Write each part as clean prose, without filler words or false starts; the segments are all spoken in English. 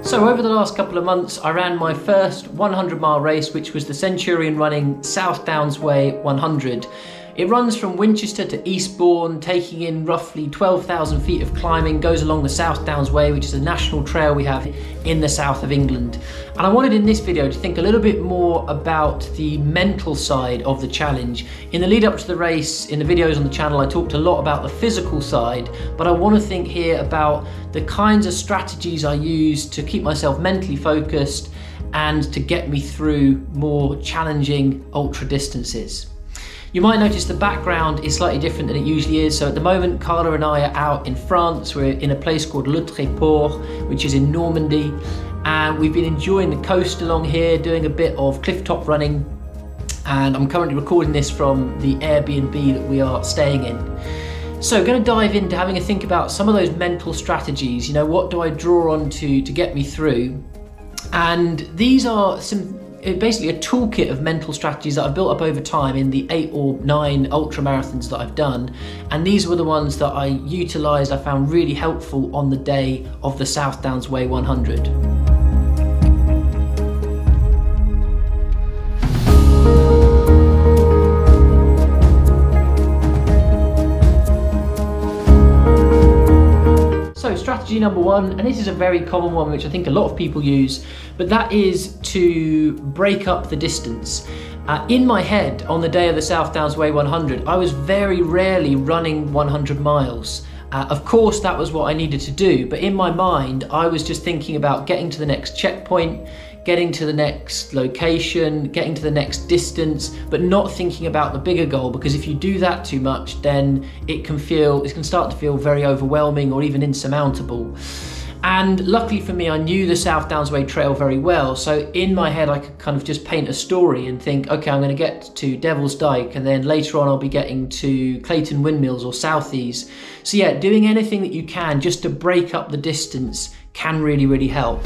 So over the last couple of months, I ran my first 100-mile race, which was the Centurion Running South Downs Way 100. It runs from Winchester to Eastbourne, taking in roughly 12,000 feet of climbing, goes along the South Downs Way, which is a national trail we have in the south of England. And I wanted in this video to think a little bit more about the mental side of the challenge. In the lead up to the race, in the videos on the channel, I talked a lot about the physical side, but I want to think here about the kinds of strategies I use to keep myself mentally focused and to get me through more challenging ultra distances. You might notice the background is slightly different than it usually is. So at the moment, Carla and I are out in France. We're in a place called ultramarathon, which is in Normandy. And we've been enjoying the coast along here, doing a bit of cliff top running. And I'm currently recording this from the Airbnb that we are staying in. So going to dive into having a think about some of those mental strategies. You know, what do I draw on to get me through? And these are basically a toolkit of mental strategies that I've built up over time in the 8 or 9 ultra marathons that I've done. And these were the ones that I utilised, I found really helpful on the day of the South Downs Way 100. So strategy number one, and this is a very common one which I think a lot of people use, but that is to break up the distance. In my head, on the day of the South Downs Way 100, I was very rarely running 100 miles. Of course, that was what I needed to do, but in my mind, I was just thinking about getting to the next checkpoint, getting to the next location, getting to the next distance, but not thinking about the bigger goal, because if you do that too much, then it can start to feel very overwhelming or even insurmountable. And luckily for me, I knew the South Downs Way trail very well. So in my head, I could kind of just paint a story and think, okay, I'm going to get to Devil's Dyke, and then later on I'll be getting to Clayton Windmills or Southease. So yeah, doing anything that you can just to break up the distance can really, really help.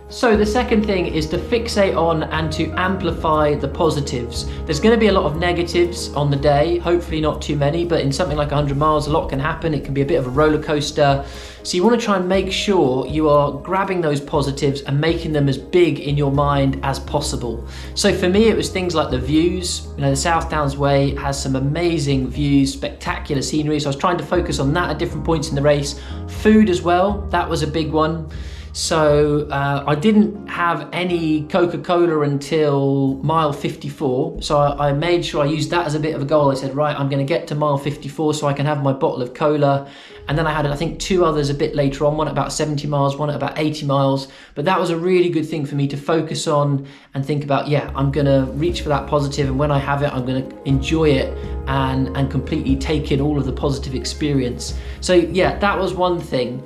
So the second thing is to fixate on and to amplify the positives. There's going to be a lot of negatives on the day, hopefully not too many, but in something like 100 miles, a lot can happen. It can be a bit of a roller coaster. So you want to try and make sure you are grabbing those positives and making them as big in your mind as possible. So for me, it was things like the views. You know, the South Downs Way has some amazing views, spectacular scenery. So I was trying to focus on that at different points in the race. Food as well, that was a big one. So I didn't have any Coca-Cola until mile 54. So I made sure I used that as a bit of a goal. I said, right, I'm going to get to mile 54 so I can have my bottle of cola. And then I had, I think, 2 others a bit later on, one at about 70 miles, one at about 80 miles. But that was a really good thing for me to focus on and think about, yeah, I'm going to reach for that positive. And when I have it, I'm going to enjoy it and completely take in all of the positive experience. So yeah, that was one thing.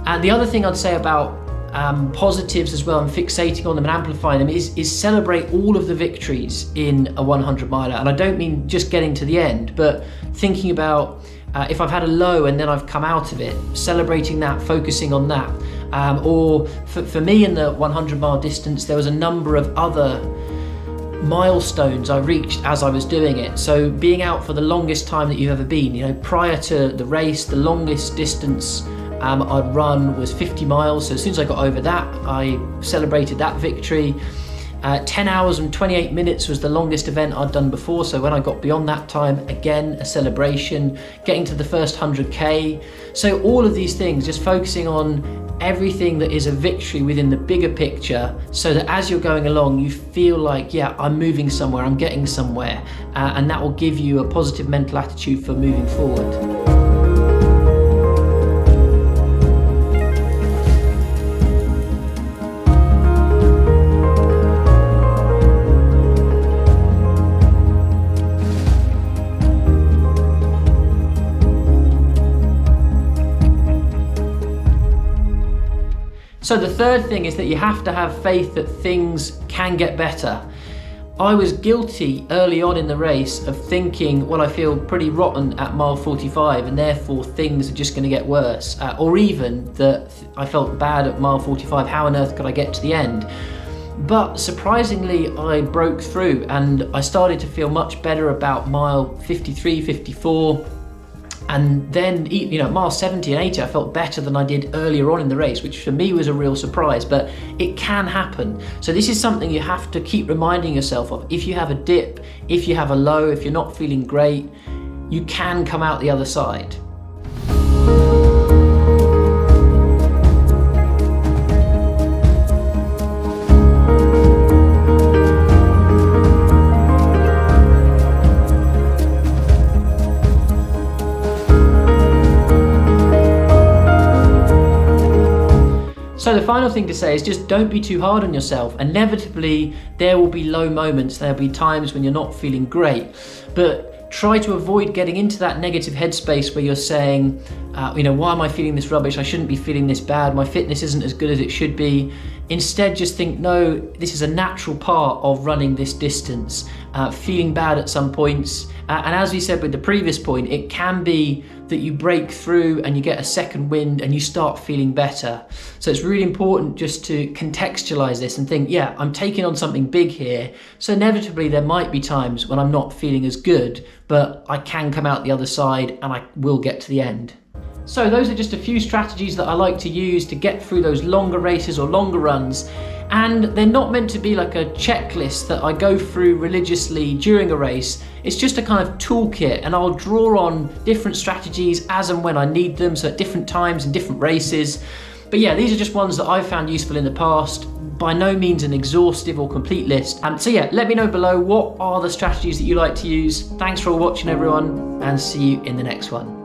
And the other thing I'd say about positives as well and fixating on them and amplifying them is celebrate all of the victories in a 100 miler. And I don't mean just getting to the end, but thinking about if I've had a low and then I've come out of it, celebrating that, focusing on that. Or for me in the 100-mile distance, there was a number of other milestones I reached as I was doing it. So being out for the longest time that you've ever been, you know, prior to the race, the longest distance I'd run was 50 miles. So as soon as I got over that, I celebrated that victory. 10 hours and 28 minutes was the longest event I'd done before. So when I got beyond that time, again, a celebration, getting to the first 100K. So all of these things, just focusing on everything that is a victory within the bigger picture, so that as you're going along, you feel like, yeah, I'm moving somewhere, I'm getting somewhere. And that will give you a positive mental attitude for moving forward. So the third thing is that you have to have faith that things can get better. I was guilty early on in the race of thinking, well, I feel pretty rotten at mile 45 and therefore things are just going to get worse. Or even that I felt bad at mile 45, how on earth could I get to the end? But surprisingly, I broke through and I started to feel much better about mile 53, 54. And then, mile 70 and 80, I felt better than I did earlier on in the race, which for me was a real surprise, but it can happen. So this is something you have to keep reminding yourself of. If you have a dip, if you have a low, if you're not feeling great, you can come out the other side. So the final thing to say is just don't be too hard on yourself. Inevitably, there will be low moments. There'll be times when you're not feeling great, but try to avoid getting into that negative headspace where you're saying, why am I feeling this rubbish? I shouldn't be feeling this bad. My fitness isn't as good as it should be. Instead, just think, no, this is a natural part of running this distance, feeling bad at some points. And as we said with the previous point, it can be that you break through and you get a second wind and you start feeling better. So it's really important just to contextualize this and think, yeah, I'm taking on something big here. So inevitably there might be times when I'm not feeling as good, but I can come out the other side and I will get to the end. So those are just a few strategies that I like to use to get through those longer races or longer runs. And they're not meant to be like a checklist that I go through religiously during a race. It's just a kind of toolkit, and I'll draw on different strategies as and when I need them, so at different times in different races. But yeah, these are just ones that I've found useful in the past. By no means an exhaustive or complete list. So yeah, let me know below what are the strategies that you like to use. Thanks for watching everyone, and see you in the next one.